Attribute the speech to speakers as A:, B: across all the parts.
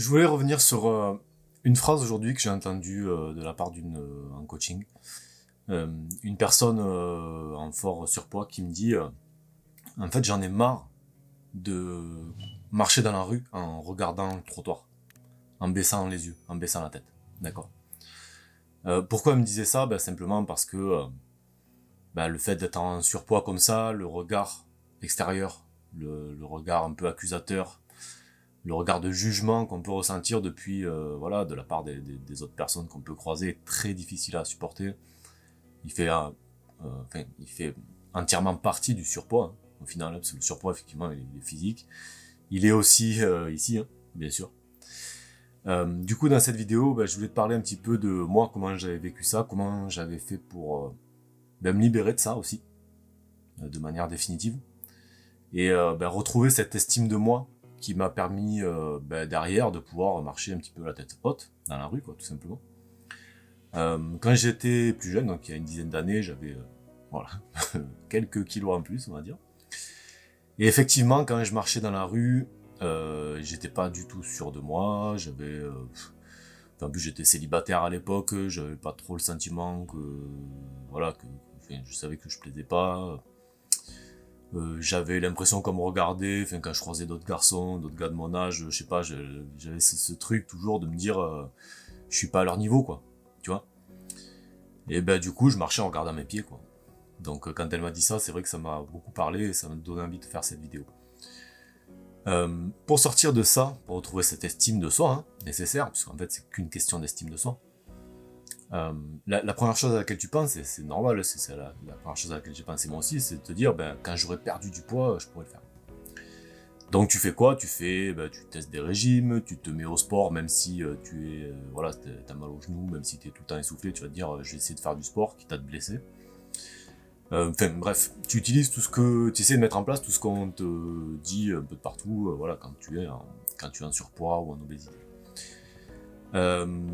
A: Je voulais revenir sur une phrase aujourd'hui que j'ai entendue de la part d'une en coaching. Une personne en fort surpoids qui me dit en fait j'en ai marre de marcher dans la rue en regardant le trottoir, en baissant les yeux, en baissant la tête. D'accord. Pourquoi elle me disait ça? Simplement parce que le fait d'être en surpoids comme ça, le regard extérieur, le regard un peu accusateur, le regard de jugement qu'on peut ressentir depuis de la part des autres personnes qu'on peut croiser est très difficile à supporter. Il fait il fait entièrement partie du surpoids hein, au final, parce que le surpoids effectivement il est physique. Il est aussi ici, hein, bien sûr. Du coup dans cette vidéo, je voulais te parler un petit peu de moi, comment j'avais vécu ça, comment j'avais fait pour me libérer de ça aussi, de manière définitive, et retrouver cette estime de moi qui m'a permis derrière de pouvoir marcher un petit peu la tête haute dans la rue, quoi, tout simplement. Quand j'étais plus jeune, donc il y a une dizaine d'années, j'avais quelques kilos en plus, on va dire. Et effectivement, quand je marchais dans la rue, j'étais pas du tout sûr de moi. En plus, j'étais célibataire à l'époque, j'avais pas trop le sentiment que je savais que je plaisais pas. J'avais l'impression qu'on me regardait, quand je croisais d'autres garçons, d'autres gars de mon âge, je sais pas, j'avais ce truc toujours de me dire je suis pas à leur niveau, quoi, tu vois. Et du coup, je marchais en regardant mes pieds, quoi. Donc quand elle m'a dit ça, c'est vrai que ça m'a beaucoup parlé et ça m'a donné envie de faire cette vidéo. Pour sortir de ça, pour retrouver cette estime de soi, hein, nécessaire, parce qu'en fait c'est qu'une question d'estime de soi, la première chose à laquelle tu penses, et c'est normal, c'est la première chose à laquelle j'ai pensé moi aussi, c'est de te dire, quand j'aurai perdu du poids, je pourrai le faire. Donc tu fais quoi? Tu testes des régimes, tu te mets au sport, même si t'as mal au genou, même si t'es tout le temps essoufflé, tu vas te dire, je vais essayer de faire du sport, quitte à te blesser. Bref, tu utilises tout ce que, tu essaies de mettre en place tout ce qu'on te dit un peu de partout, quand tu es en surpoids ou en obésité.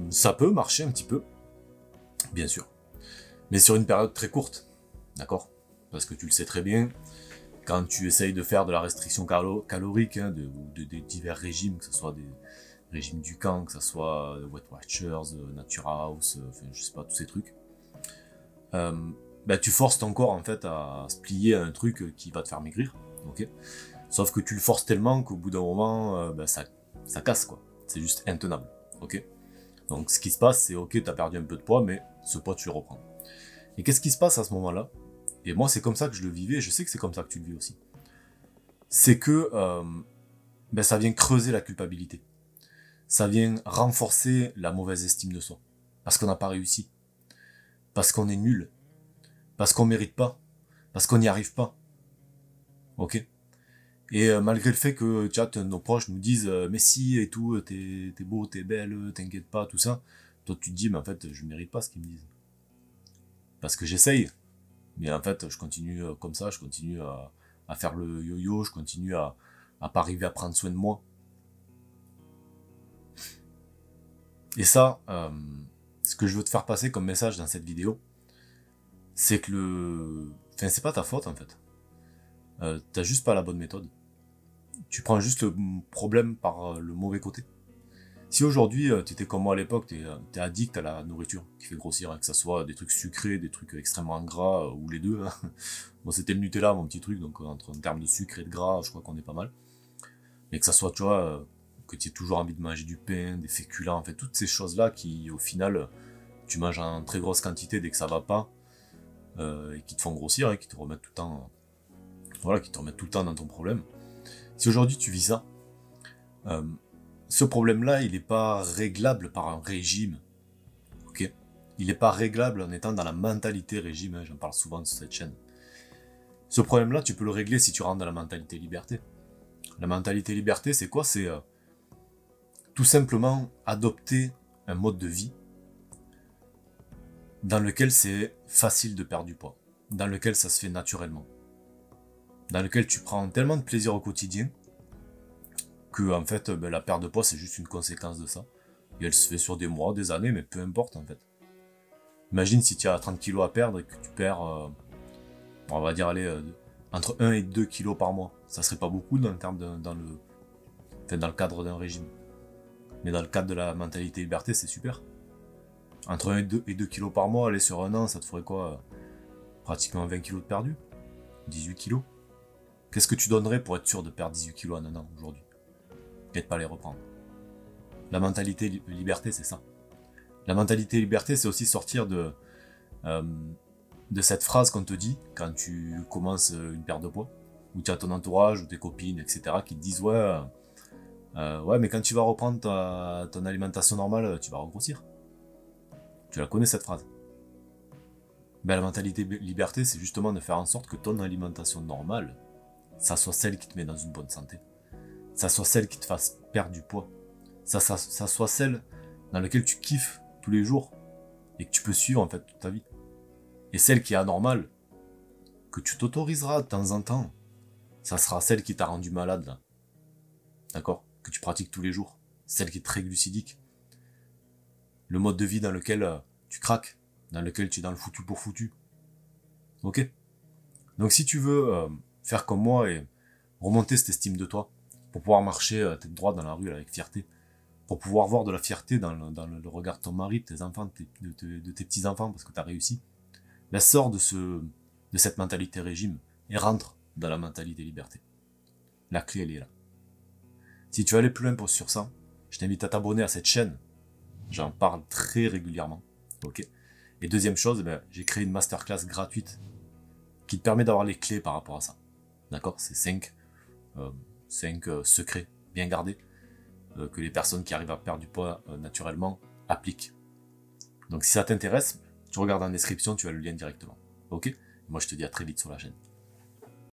A: Ça peut marcher un petit peu, bien sûr, mais sur une période très courte, d'accord? Parce que tu le sais très bien, quand tu essayes de faire de la restriction calorique, hein, de divers régimes, que ce soit des régimes du camp, que ce soit Weight Watchers, Nature House, je sais pas, tous ces trucs, tu forces ton corps en fait à se plier à un truc qui va te faire maigrir, ok? Sauf que tu le forces tellement qu'au bout d'un moment, ça casse, quoi. C'est juste intenable, ok? Donc ce qui se passe, c'est ok, t'as perdu un peu de poids, mais ce poids tu le reprends. Et qu'est-ce qui se passe à ce moment-là? Et moi c'est comme ça que je le vivais, et je sais que c'est comme ça que tu le vis aussi. C'est que ça vient creuser la culpabilité. Ça vient renforcer la mauvaise estime de soi. Parce qu'on n'a pas réussi. Parce qu'on est nul. Parce qu'on mérite pas. Parce qu'on n'y arrive pas. Ok? Et malgré le fait que nos proches nous disent mais si et tout, t'es beau, t'es belle, t'inquiète pas, tout ça, toi tu te dis mais en fait je mérite pas ce qu'ils me disent. Parce que j'essaye, mais en fait je continue comme ça, je continue à faire le yo-yo, je continue à pas arriver à prendre soin de moi. Et ça, ce que je veux te faire passer comme message dans cette vidéo, c'est que c'est pas ta faute en fait. T'as juste pas la bonne méthode. Tu prends juste le problème par le mauvais côté. Si aujourd'hui t'étais comme moi à l'époque, t'es addict à la nourriture qui fait grossir, hein, que ça soit des trucs sucrés, des trucs extrêmement gras, ou les deux. Hein. Bon, c'était le Nutella, mon petit truc, donc en termes de sucre et de gras, je crois qu'on est pas mal. Mais que ça soit, tu vois, que tu aies toujours envie de manger du pain, des féculents, en fait, toutes ces choses-là qui, au final, tu manges en très grosse quantité dès que ça va pas, et qui te font grossir, et qui te remettent tout le temps, qui te remettent tout le temps dans ton problème. Si aujourd'hui tu vis ça, ce problème-là, il n'est pas réglable par un régime, ok? Il n'est pas réglable en étant dans la mentalité régime, hein, j'en parle souvent sur cette chaîne. Ce problème-là, tu peux le régler si tu rentres dans la mentalité liberté. La mentalité liberté, c'est quoi? C'est tout simplement adopter un mode de vie dans lequel c'est facile de perdre du poids, dans lequel ça se fait naturellement, dans lequel tu prends tellement de plaisir au quotidien que en fait la perte de poids c'est juste une conséquence de ça. Et elle se fait sur des mois, des années, mais peu importe en fait. Imagine si tu as 30 kilos à perdre et que tu perds, on va dire entre 1 et 2 kilos par mois. Ça serait pas beaucoup dans le cadre d'un régime. Mais dans le cadre de la mentalité liberté, c'est super. Entre 1 et 2 kilos par mois, aller sur un an, ça te ferait quoi? Pratiquement 20 kilos de perdu. 18 kilos. Qu'est-ce que tu donnerais pour être sûr de perdre 18 kilos en un an aujourd'hui? Et de pas les reprendre. La mentalité liberté, c'est ça. La mentalité liberté, c'est aussi sortir de cette phrase qu'on te dit quand tu commences une perte de poids, où tu as ton entourage ou tes copines, etc., qui te disent ouais, mais quand tu vas reprendre ton alimentation normale, tu vas regrossir. Tu la connais cette phrase. Ben, la mentalité liberté, c'est justement de faire en sorte que ton alimentation normale, ça soit celle qui te met dans une bonne santé. Ça soit celle qui te fasse perdre du poids. Ça soit celle dans laquelle tu kiffes tous les jours et que tu peux suivre en fait toute ta vie. Et celle qui est anormale, que tu t'autoriseras de temps en temps, ça sera celle qui t'a rendu malade là. D'accord? Que tu pratiques tous les jours. Celle qui est très glucidique. Le mode de vie dans lequel tu craques, dans lequel tu es dans le foutu pour foutu. Ok? Donc si tu veux faire comme moi et remonter cette estime de toi, pour pouvoir marcher tête droite dans la rue avec fierté, pour pouvoir voir de la fierté dans le regard de ton mari, de tes enfants, de tes petits-enfants, parce que tu as réussi, ben sors de cette mentalité régime et rentre dans la mentalité liberté. La clé, elle est là. Si tu veux aller plus loin sur ça, je t'invite à t'abonner à cette chaîne. J'en parle très régulièrement. Ok. Et deuxième chose, ben, j'ai créé une masterclass gratuite qui te permet d'avoir les clés par rapport à ça. D'accord? C'est 5 secrets bien gardés que les personnes qui arrivent à perdre du poids naturellement appliquent. Donc si ça t'intéresse, tu regardes en description, tu as le lien directement. Ok? Moi je te dis à très vite sur la chaîne.